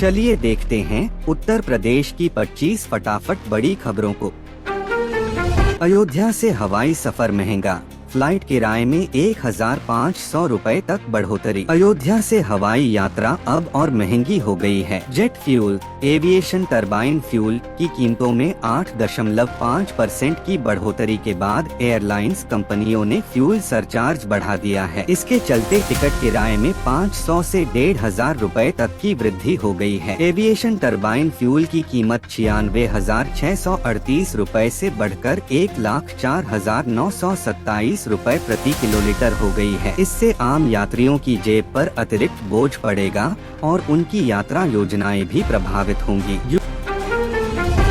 चलिए देखते हैं उत्तर प्रदेश की 25 फटाफट बड़ी खबरों को। अयोध्या से हवाई सफर महंगा, फ्लाइट किराए में 1,500 रुपए तक बढ़ोतरी। अयोध्या से हवाई यात्रा अब और महंगी हो गई है। Jet fuel, aviation turbine fuel की कीमतों में 8.5% की बढ़ोतरी के बाद एयरलाइंस कंपनियों ने फ्यूल सरचार्ज बढ़ा दिया है। इसके चलते टिकट किराए में 500 से 1,500 रुपए तक की वृद्धि हो गई है। एविएशन टरबाइन फ्यूल की कीमत 96,638 रुपए से बढ़कर 1,04,927 रुपए प्रति किलोलीटर हो गई है। इससे आम यात्रियों की जेब पर अतिरिक्त बोझ पड़ेगा और उनकी यात्रा योजनाएं भी प्रभावित होंगी।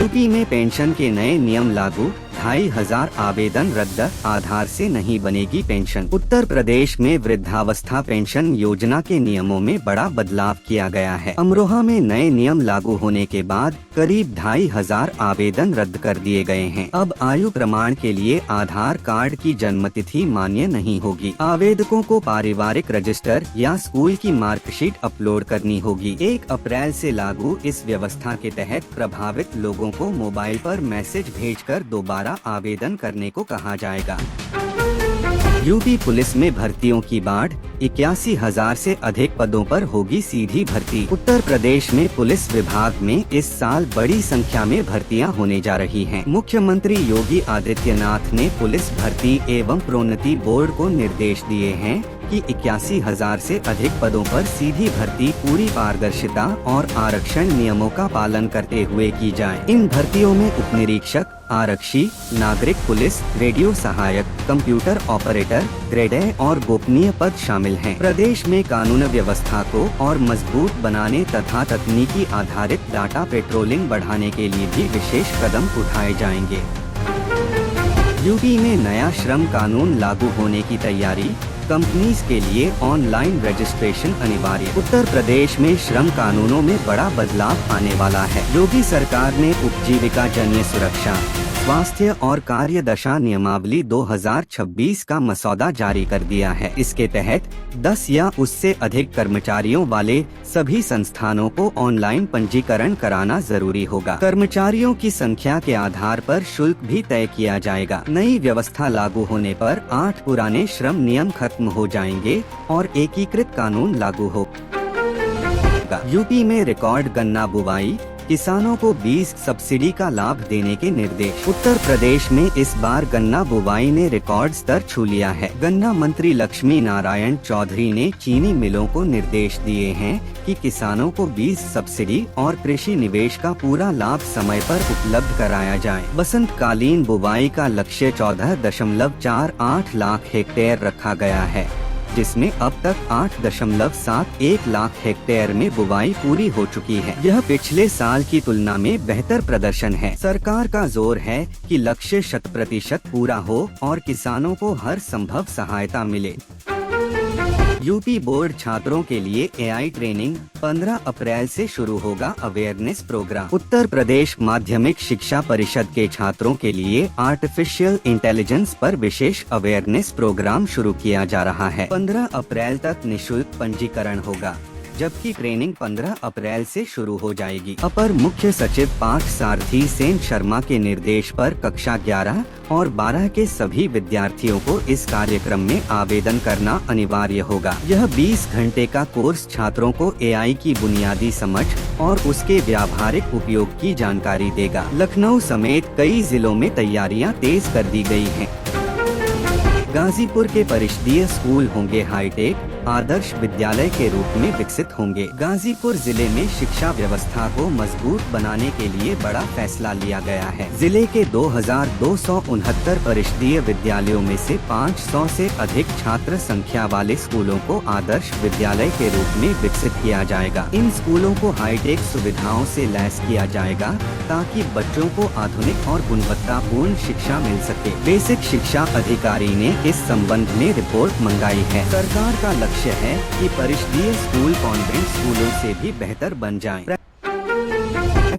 यूपी में पेंशन के नए नियम लागू, 2,500 आवेदन रद्द, आधार से नहीं बनेगी पेंशन। उत्तर प्रदेश में वृद्धावस्था पेंशन योजना के नियमों में बड़ा बदलाव किया गया है। अमरोहा में नए नियम लागू होने के बाद करीब 2,500 आवेदन रद्द कर दिए गए हैं। अब आयु प्रमाण के लिए आधार कार्ड की जन्मतिथि मान्य नहीं होगी। आवेदकों को पारिवारिक रजिस्टर या स्कूल की मार्कशीट अपलोड करनी होगी। 1 अप्रैल से लागू इस व्यवस्था के तहत प्रभावित लोगों को मोबाइल पर मैसेज भेजकर दोबारा आवेदन करने को कहा जाएगा। यूपी पुलिस में भर्तियों की बाढ़, 81,000 से अधिक पदों पर होगी सीधी भर्ती। उत्तर प्रदेश में पुलिस विभाग में इस साल बड़ी संख्या में भर्तियां होने जा रही हैं। मुख्यमंत्री योगी आदित्यनाथ ने पुलिस भर्ती एवं प्रोन्नति बोर्ड को निर्देश दिए हैं कि 81,000 से अधिक पदों पर सीधी भर्ती पूरी पारदर्शिता और आरक्षण नियमों का पालन करते हुए की जाए। इन भर्तियों में उप निरीक्षक, आरक्षी, नागरिक पुलिस, रेडियो सहायक, कंप्यूटर ऑपरेटर, ग्रेड ए और गोपनीय पद शामिल हैं। प्रदेश में कानून व्यवस्था को और मजबूत बनाने तथा तकनीकी आधारित डाटा पेट्रोलिंग बढ़ाने के लिए भी विशेष कदम उठाए जाएंगे। यूपी में नया श्रम कानून लागू होने की तैयारी, कंपनीज के लिए ऑनलाइन रजिस्ट्रेशन अनिवार्य। उत्तर प्रदेश में श्रम कानूनों में बड़ा बदलाव आने वाला है। योगी सरकार ने उपजीविका जन्य सुरक्षा, स्वास्थ्य और कार्यदशा नियमावली 2026 का मसौदा जारी कर दिया है। इसके तहत 10 या उससे अधिक कर्मचारियों वाले सभी संस्थानों को ऑनलाइन पंजीकरण कराना जरूरी होगा। कर्मचारियों की संख्या के आधार पर शुल्क भी तय किया जाएगा। नई व्यवस्था लागू होने पर 8 पुराने श्रम नियम खत्म हो जाएंगे और एकीकृत कानून लागू होगा। यूपी में रिकॉर्ड गन्ना बुवाई, किसानों को बीज सब्सिडी का लाभ देने के निर्देश। उत्तर प्रदेश में इस बार गन्ना बुवाई ने रिकॉर्ड स्तर छू लिया है। गन्ना मंत्री लक्ष्मी नारायण चौधरी ने चीनी मिलों को निर्देश दिए हैं कि किसानों को बीज सब्सिडी और कृषि निवेश का पूरा लाभ समय पर उपलब्ध कराया जाए। बसंतकालीन बुवाई का लक्ष्य 14.48 लाख हेक्टेयर रखा गया है, जिसमें अब तक 8.71 लाख हेक्टेयर में बुवाई पूरी हो चुकी है। यह पिछले साल की तुलना में बेहतर प्रदर्शन है। सरकार का जोर है कि लक्ष्य 100% पूरा हो और किसानों को हर संभव सहायता मिले। यूपी बोर्ड छात्रों के लिए एआई ट्रेनिंग, 15 अप्रैल से शुरू होगा अवेयरनेस प्रोग्राम। उत्तर प्रदेश माध्यमिक शिक्षा परिषद के छात्रों के लिए आर्टिफिशियल इंटेलिजेंस पर विशेष अवेयरनेस प्रोग्राम शुरू किया जा रहा है। 15 अप्रैल तक निशुल्क पंजीकरण होगा, जबकि ट्रेनिंग 15 अप्रैल से शुरू हो जाएगी। अपर मुख्य सचिव पाठ सारथी सेन शर्मा के निर्देश पर कक्षा 11 और 12 के सभी विद्यार्थियों को इस कार्यक्रम में आवेदन करना अनिवार्य होगा। यह 20 घंटे का कोर्स छात्रों को एआई की बुनियादी समझ और उसके व्यावहारिक उपयोग की जानकारी देगा। लखनऊ समेत कई जिलों में तैयारियां तेज कर दी गई हैं। गाजीपुर के परिषदीय स्कूल होंगे हाईटेक, आदर्श विद्यालय के रूप में विकसित होंगे। गाजीपुर जिले में शिक्षा व्यवस्था को मजबूत बनाने के लिए बड़ा फैसला लिया गया है। जिले के 2,269 परिषदीय विद्यालयों में से 500 से अधिक छात्र संख्या वाले स्कूलों को आदर्श विद्यालय के रूप में विकसित किया जाएगा। इन स्कूलों को हाईटेक सुविधाओं से लैस किया जाएगा ताकि बच्चों को आधुनिक और गुणवत्तापूर्ण शिक्षा मिल सके। बेसिक शिक्षा अधिकारी ने इस संबंध में रिपोर्ट मंगाई है। सरकार का लक्ष्य है कि परिषदीय स्कूल कॉन्वेंट स्कूलों से भी बेहतर बन जाएं।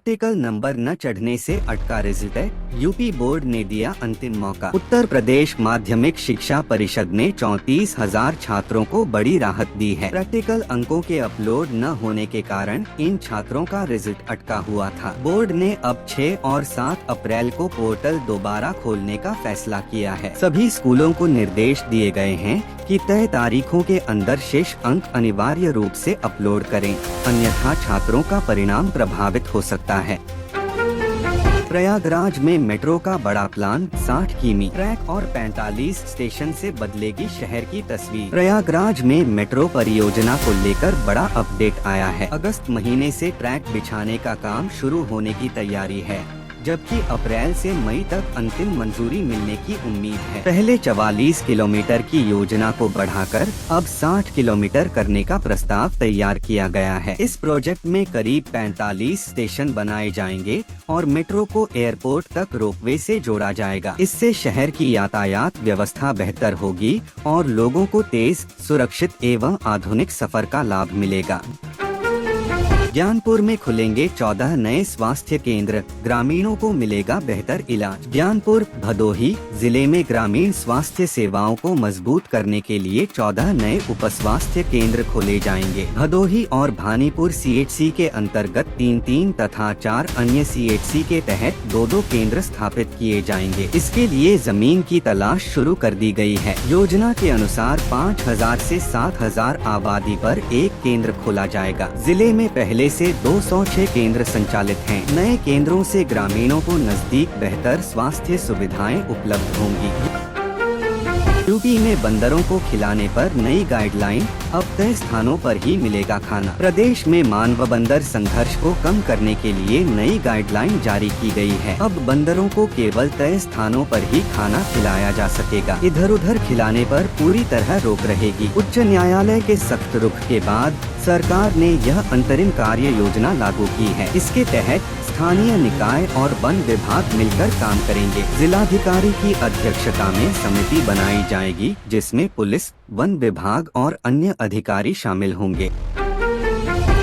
प्रैक्टिकल नंबर न चढ़ने से अटका रिजल्ट, यूपी बोर्ड ने दिया अंतिम मौका। उत्तर प्रदेश माध्यमिक शिक्षा परिषद ने 34,000 छात्रों को बड़ी राहत दी है। प्रैक्टिकल अंकों के अपलोड न होने के कारण इन छात्रों का रिजल्ट अटका हुआ था। बोर्ड ने अब 6 और 7 अप्रैल को पोर्टल दोबारा खोलने का फैसला किया है। सभी स्कूलों को निर्देश दिए गए हैं कि तय तारीखों के अंदर शेष अंक अनिवार्य रूप से अपलोड करें, अन्यथा छात्रों का परिणाम प्रभावित हो सकता है। प्रयागराज में मेट्रो का बड़ा प्लान, 60 किमी ट्रैक और 45 स्टेशन से बदलेगी शहर की तस्वीर। प्रयागराज में मेट्रो परियोजना को लेकर बड़ा अपडेट आया है। अगस्त महीने से ट्रैक बिछाने का काम शुरू होने की तैयारी है, जबकि अप्रैल से मई तक अंतिम मंजूरी मिलने की उम्मीद है। पहले 44 किलोमीटर की योजना को बढ़ाकर अब 60 किलोमीटर करने का प्रस्ताव तैयार किया गया है। इस प्रोजेक्ट में करीब 45 स्टेशन बनाए जाएंगे और मेट्रो को एयरपोर्ट तक रोपवे से जोड़ा जाएगा। इससे शहर की यातायात व्यवस्था बेहतर होगी और लोगों को तेज, सुरक्षित एवं आधुनिक सफर का लाभ मिलेगा। ज्ञानपुर में खुलेंगे 14 नए स्वास्थ्य केंद्र, ग्रामीणों को मिलेगा बेहतर इलाज। ज्ञानपुर भदोही जिले में ग्रामीण स्वास्थ्य सेवाओं को मजबूत करने के लिए 14 नए उप स्वास्थ्य केंद्र खोले जाएंगे। भदोही और भानीपुर CHC के अंतर्गत 3 तथा 4 अन्य CHC के तहत 2 केंद्र स्थापित किए जाएंगे। इसके लिए जमीन की तलाश शुरू कर दी गई है। योजना के अनुसार 5,000 से 7,000 आबादी पर एक केंद्र खोला जाएगा। जिले में पहले से 206 केंद्र संचालित हैं। नए केंद्रों से ग्रामीणों को नजदीक बेहतर स्वास्थ्य सुविधाएं उपलब्ध होंगी। यूपी में बंदरों को खिलाने पर नई गाइडलाइन, अब तय स्थानों पर ही मिलेगा खाना। प्रदेश में मानव बंदर संघर्ष को कम करने के लिए नई गाइडलाइन जारी की गई है। अब बंदरों को केवल तय स्थानों पर ही खाना खिलाया जा सकेगा। इधर उधर खिलाने पर पूरी तरह रोक रहेगी। उच्च न्यायालय के सख्त रुख के बाद सरकार ने यह अंतरिम कार्य योजना लागू की है। इसके तहत स्थानीय निकाय और वन विभाग मिलकर काम करेंगे। जिलाधिकारी की अध्यक्षता में समिति बनाई जाएगी, जिसमें पुलिस, वन विभाग और अन्य अधिकारी शामिल होंगे।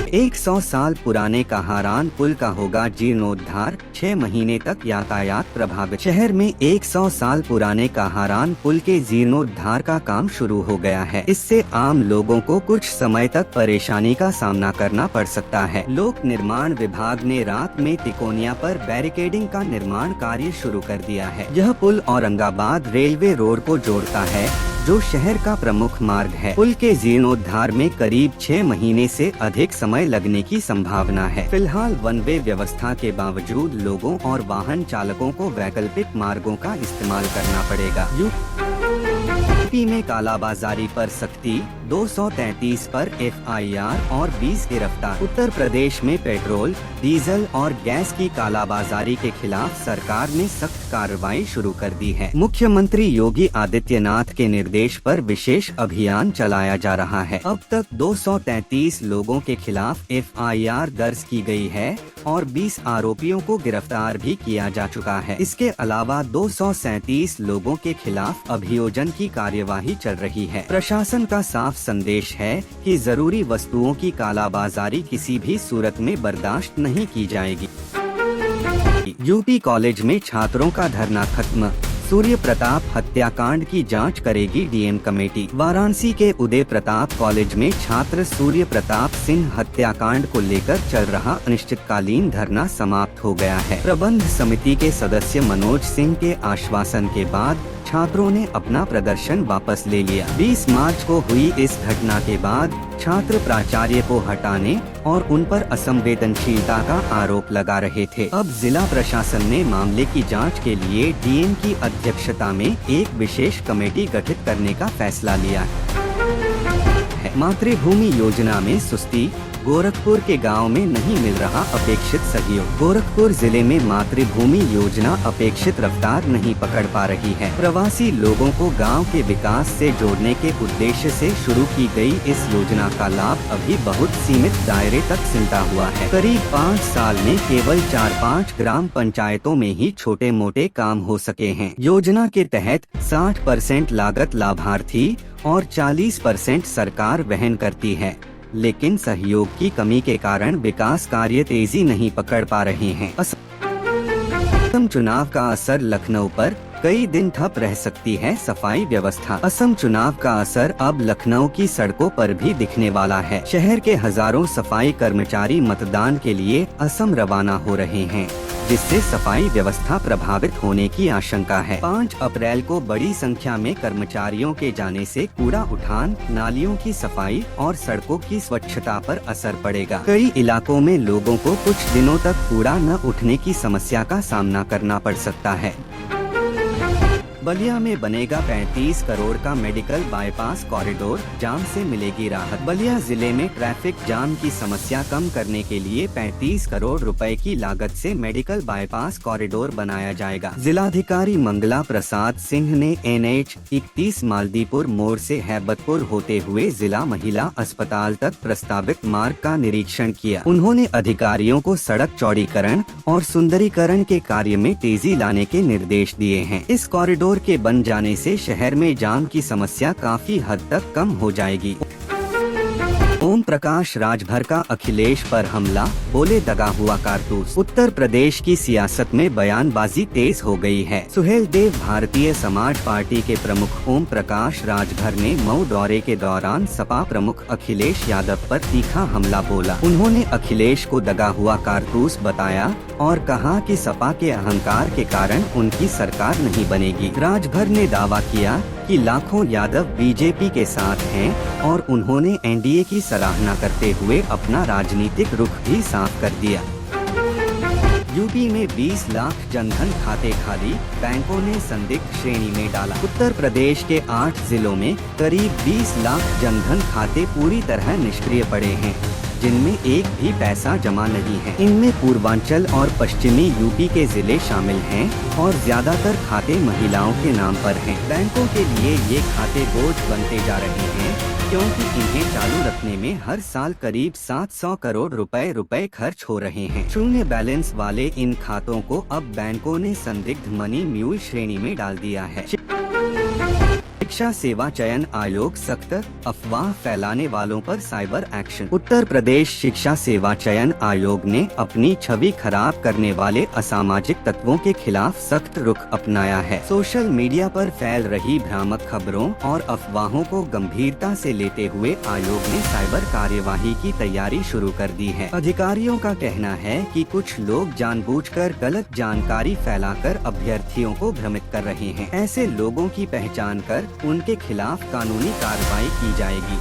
100 साल पुराने कहारान पुल का होगा जीर्णोद्धार, 6 महीने तक यातायात प्रभावित। शहर में 100 साल पुराने कहारान पुल के जीर्णोद्धार का काम शुरू हो गया है। इससे आम लोगों को कुछ समय तक परेशानी का सामना करना पड़ सकता है। लोक निर्माण विभाग ने रात में तिकोनिया पर बैरिकेडिंग का निर्माण कार्य शुरू कर दिया है। यह पुल औरंगाबाद रेलवे रोड को जोड़ता है, जो शहर का प्रमुख मार्ग है। पुल के जीर्णोद्धार में करीब 6 महीने से अधिक समय लगने की संभावना है। फिलहाल वन वे व्यवस्था के बावजूद लोगों और वाहन चालकों को वैकल्पिक मार्गों का इस्तेमाल करना पड़ेगा। यूपी में कालाबाजारी पर सख्ती, 233 पर FIR और 20 गिरफ्तार। उत्तर प्रदेश में पेट्रोल, डीजल और गैस की कालाबाजारी के खिलाफ सरकार ने सख्त कार्रवाई शुरू कर दी है। मुख्यमंत्री योगी आदित्यनाथ के निर्देश पर विशेष अभियान चलाया जा रहा है। अब तक 233 लोगों के खिलाफ FIR दर्ज की गई है और 20 आरोपियों को गिरफ्तार भी किया जा चुका है। इसके अलावा 237 लोगों के खिलाफ अभियोजन की कार्यवाही चल रही है। प्रशासन का साफ संदेश है कि जरूरी वस्तुओं की कालाबाजारी किसी भी सूरत में बर्दाश्त नहीं की जाएगी। यूपी कॉलेज में छात्रों का धरना खत्म, सूर्य प्रताप हत्याकांड की जांच करेगी DM कमेटी। वाराणसी के उदय प्रताप कॉलेज में छात्र सूर्य प्रताप सिंह हत्याकांड को लेकर चल रहा अनिश्चितकालीन धरना समाप्त हो गया है। प्रबंध समिति के सदस्य मनोज सिंह के आश्वासन के बाद छात्रों ने अपना प्रदर्शन वापस ले लिया। 20 मार्च को हुई इस घटना के बाद छात्र प्राचार्य को हटाने और उन पर असंवेदनशीलता का आरोप लगा रहे थे। अब जिला प्रशासन ने मामले की जांच के लिए DM की अध्यक्षता में एक विशेष कमेटी गठित करने का फैसला लिया है। मातृभूमि योजना में सुस्ती, गोरखपुर के गांव में नहीं मिल रहा अपेक्षित सहयोग। गोरखपुर जिले में मातृभूमि योजना अपेक्षित रफ्तार नहीं पकड़ पा रही है। प्रवासी लोगों को गांव के विकास से जोड़ने के उद्देश्य से शुरू की गई इस योजना का लाभ अभी बहुत सीमित दायरे तक सिमटा हुआ है। करीब 5 साल में केवल 4-5 ग्राम पंचायतों में ही छोटे मोटे काम हो सके हैं। योजना के तहत 60% लागत लाभार्थी और 40% सरकार वहन करती है। लेकिन सहयोग की कमी के कारण विकास कार्य तेजी नहीं पकड़ पा रहे हैं। असम चुनाव का असर लखनऊ पर, कई दिन ठप रह सकती है सफाई व्यवस्था। असम चुनाव का असर अब लखनऊ की सड़कों पर भी दिखने वाला है। शहर के हजारों सफाई कर्मचारी मतदान के लिए असम रवाना हो रहे हैं, जिससे सफाई व्यवस्था प्रभावित होने की आशंका है। 5 अप्रैल को बड़ी संख्या में कर्मचारियों के जाने से कूड़ा उठान, नालियों की सफाई और सड़कों की स्वच्छता पर असर पड़ेगा। कई इलाकों में लोगों को कुछ दिनों तक कूड़ा न उठने की समस्या का सामना करना पड़ सकता है। बलिया में बनेगा 35 करोड़ का मेडिकल बाईपास कॉरिडोर, जाम से मिलेगी राहत। बलिया जिले में ट्रैफिक जाम की समस्या कम करने के लिए 35 करोड़ रुपए की लागत से मेडिकल बाईपास कॉरिडोर बनाया जाएगा। जिलाधिकारी मंगला प्रसाद सिंह ने NH 31 मालदीपुर मोड़ से हैबतपुर होते हुए जिला महिला अस्पताल तक प्रस्तावित मार्ग का निरीक्षण किया। उन्होंने अधिकारियों को सड़क चौड़ीकरण और सुंदरीकरण के कार्य में तेजी लाने के निर्देश दिए हैं। इस कॉरिडोर के बन जाने से शहर में जाम की समस्या काफी हद तक कम हो जाएगी। ओम प्रकाश राजभर का अखिलेश पर हमला, बोले दगा हुआ कारतूस। उत्तर प्रदेश की सियासत में बयानबाजी तेज हो गई है। सुहेल देव भारतीय समाज पार्टी के प्रमुख ओम प्रकाश राजभर ने मऊ दौरे के दौरान सपा प्रमुख अखिलेश यादव पर तीखा हमला बोला। उन्होंने अखिलेश को दगा हुआ कारतूस बताया और कहा कि सपा के अहंकार के कारण उनकी सरकार नहीं बनेगी। राजभर ने दावा किया कि लाखों यादव बीजेपी के साथ हैं और उन्होंने NDA की सराहना करते हुए अपना राजनीतिक रुख भी साफ कर दिया। यूपी में 20 लाख जनधन खाते खाली, बैंकों ने संदिग्ध श्रेणी में डाला। उत्तर प्रदेश के 8 जिलों में करीब 20 लाख जनधन खाते पूरी तरह निष्क्रिय पड़े हैं, जिनमें एक भी पैसा जमा नहीं है। इनमें पूर्वांचल और पश्चिमी यूपी के जिले शामिल हैं और ज्यादातर खाते महिलाओं के नाम पर हैं। बैंकों के लिए ये खाते बोझ बनते जा रहे हैं, क्योंकि इन्हें चालू रखने में हर साल करीब 700 करोड़ रुपए खर्च हो रहे हैं। शून्य बैलेंस वाले इन खातों को अब बैंकों ने संदिग्ध मनी म्यूल श्रेणी में डाल दिया है। शिक्षा सेवा चयन आयोग सख्त, अफवाह फैलाने वालों पर साइबर एक्शन। उत्तर प्रदेश शिक्षा सेवा चयन आयोग ने अपनी छवि खराब करने वाले असामाजिक तत्वों के खिलाफ सख्त रुख अपनाया है। सोशल मीडिया पर फैल रही भ्रामक खबरों और अफवाहों को गंभीरता से लेते हुए आयोग ने साइबर कार्यवाही की तैयारी शुरू कर दी है। अधिकारियों का कहना है कि कुछ लोग जानबूझकर गलत जानकारी फैलाकर अभ्यर्थियों को भ्रमित कर रहे हैं। ऐसे लोगों की पहचान कर उनके खिलाफ कानूनी कार्रवाई की जाएगी।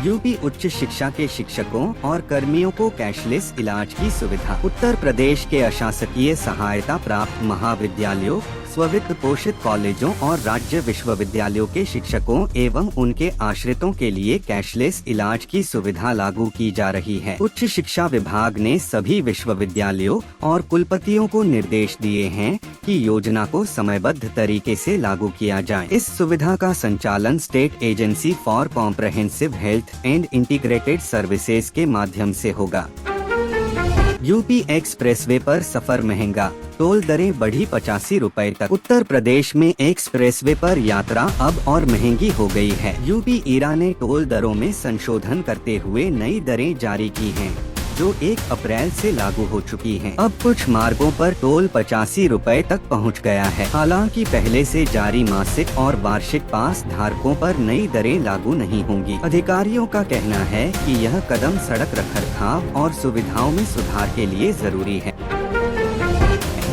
यूपी उच्च शिक्षा के शिक्षकों और कर्मियों को कैशलेस इलाज की सुविधा। उत्तर प्रदेश के अशासकीय सहायता प्राप्त महाविद्यालयों, स्ववित्त पोषित कॉलेजों और राज्य विश्वविद्यालयों के शिक्षकों एवं उनके आश्रितों के लिए कैशलेस इलाज की सुविधा लागू की जा रही है। उच्च शिक्षा विभाग ने सभी विश्वविद्यालयों और कुलपतियों को निर्देश दिए हैं कि योजना को समयबद्ध तरीके से लागू किया जाए। इस सुविधा का संचालन state agency for comprehensive health and integrated services के माध्यम से होगा। यूपी एक्सप्रेसवे पर सफर महंगा, टोल दरें बढ़ी 85 रुपए तक। उत्तर प्रदेश में एक्सप्रेसवे पर यात्रा अब और महंगी हो गई है। यूपी ईरा ने टोल दरों में संशोधन करते हुए नई दरें जारी की हैं, जो 1 अप्रैल से लागू हो चुकी हैं। अब कुछ मार्गों पर टोल 85 रुपए तक पहुंच गया है। हालांकि पहले से जारी मासिक और वार्षिक पास धारकों पर नई दरें लागू नहीं होंगी। अधिकारियों का कहना है कि यह कदम सड़क रखरखाव और सुविधाओं में सुधार के लिए जरूरी है।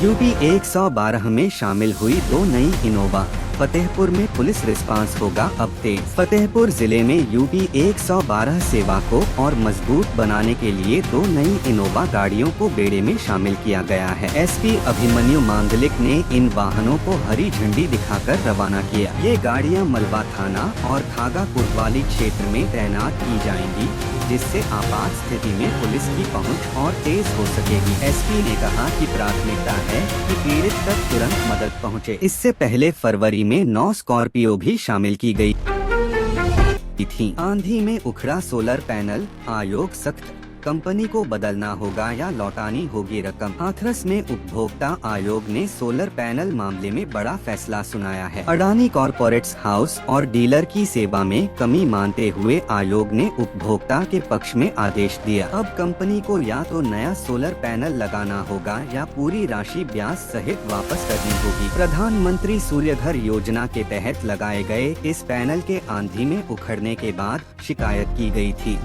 यूपी 112 में शामिल हुई 2 नई इनोवा। फतेहपुर में पुलिस रिस्पांस होगा अब तेज। फतेहपुर जिले में यूपी 112 सेवा को और मजबूत बनाने के लिए 2 नई इनोवा गाड़ियों को बेड़े में शामिल किया गया है। SP अभिमन्यु मांगलिक ने इन वाहनों को हरी झंडी दिखाकर रवाना किया। ये गाड़ियां मलबा थाना और खागा कोतवाली क्षेत्र में तैनात की जाएंगी, जिससे आपात स्थिति में पुलिस की पहुंच और तेज हो सकेगी। SP ने कहा कि प्राथमिकता है कि पीड़ित तक तुरंत मदद पहुंचे। इससे पहले फरवरी में 9 स्कॉर्पियो भी शामिल की गई थी। आंधी में उखड़ा सोलर पैनल, आयोग सख्त, कंपनी को बदलना होगा या लौटानी होगी रकम। हाथरस में उपभोक्ता आयोग ने सोलर पैनल मामले में बड़ा फैसला सुनाया है। अडानी कॉर्पोरेट्स हाउस और डीलर की सेवा में कमी मानते हुए आयोग ने उपभोक्ता के पक्ष में आदेश दिया। अब कंपनी को या तो नया सोलर पैनल लगाना होगा या पूरी राशि ब्याज सहित वापस करनी होगी। प्रधानमंत्री सूर्यघर योजना के तहत लगाए गए इस पैनल के आंधी में उखड़ने के बाद शिकायत की गई थी।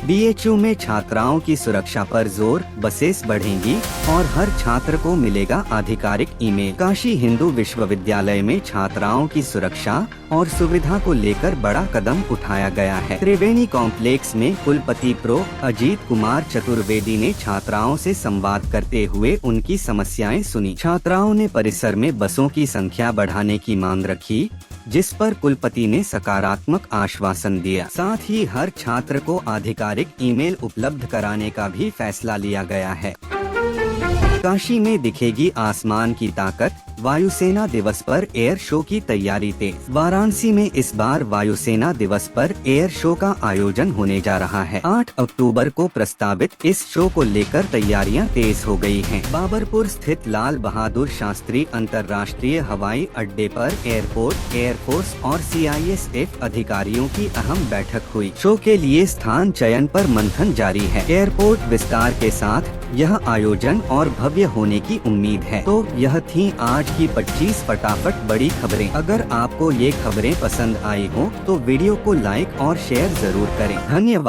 बीएचयू में छात्राओं की सुरक्षा पर जोर, बसेस बढ़ेंगी और हर छात्र को मिलेगा आधिकारिक ईमेल। काशी हिंदू विश्वविद्यालय में छात्राओं की सुरक्षा और सुविधा को लेकर बड़ा कदम उठाया गया है। त्रिवेणी कॉम्प्लेक्स में कुलपति प्रो अजीत कुमार चतुर्वेदी ने छात्राओं से संवाद करते हुए उनकी समस्याएं सुनी। छात्राओं ने परिसर में बसों की संख्या बढ़ाने की मांग रखी, जिस पर कुलपति ने सकारात्मक आश्वासन दिया। साथ ही हर छात्र को आधिकारिक ईमेल उपलब्ध कराने का भी फैसला लिया गया है। काशी में दिखेगी आसमान की ताकत, वायुसेना दिवस पर एयर शो की तैयारी तेज। वाराणसी में इस बार वायुसेना दिवस पर एयर शो का आयोजन होने जा रहा है। 8 अक्टूबर को प्रस्तावित इस शो को लेकर तैयारियां तेज हो गई हैं। बाबरपुर स्थित लाल बहादुर शास्त्री अंतर्राष्ट्रीय हवाई अड्डे पर एयरपोर्ट, एयरफोर्स और CISF अधिकारियों की अहम बैठक हुई। शो के लिए स्थान चयन पर मंथन जारी है। एयरपोर्ट विस्तार के साथ यह आयोजन और भव्य होने की उम्मीद है। तो यह थी आज की 25 फटाफट बड़ी खबरें। अगर आपको ये खबरें पसंद आई हो तो वीडियो को लाइक और शेयर जरूर करें। धन्यवाद।